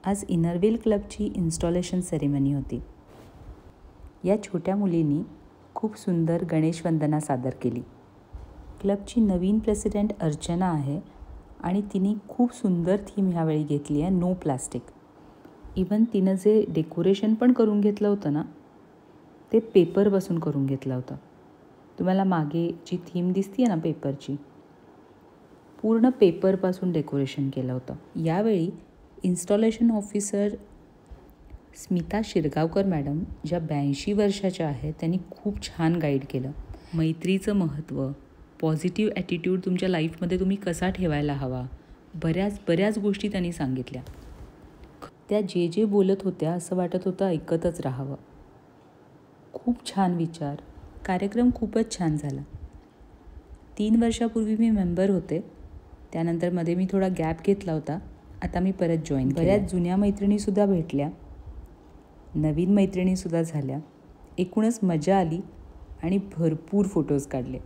आज Inner Wheel क्लबची installation ceremony होती. या छोट्या मुलींनी खूप सुंदर गणेश वंदना सादर केली. क्लबची नवीन प्रेसिडेंट अर्चना आहे आणि तिने खूप सुंदर थीम ह्यावेळी घेतली आहे, नो प्लास्टिक. इवन तिनं जे डेकोरेशन पण करून घेतलं होतं ना, ते पेपरपासून करून घेतलं होतं. तुम्हाला मागे जी थीम दिसते आहे ना पेपरची, पूर्ण पेपरपासून डेकोरेशन केलं होतं. यावेळी installation officer Smita Shirgaonkar madam, ज्या 82 वर्षाच्या आहेत, त्यांनी खूप छान गाईड केलं. मैत्रीचं महत्त्व, पॉझिटिव्ह ॲटिट्यूड तुमच्या लाईफमध्ये तुम्ही कसा ठेवायला हवा, बऱ्याच गोष्टी त्यांनी सांगितल्या. त्या जे बोलत होत्या असं वाटत होतं ऐकतच राहावं. खूप छान विचार. कार्यक्रम खूपच छान झाला. 3 वर्षापूर्वी मी मेंबर होते, त्यानंतर मध्ये मी थोडा गॅप घेतला होता. आता मी परत जॉईन केलं. बऱ्याच जुन्या मैत्रिणीसुद्धा भेटल्या, नवीन मैत्रिणीसुद्धा झाल्या. एकूणच मजा आली आणि भरपूर फोटोज काढले.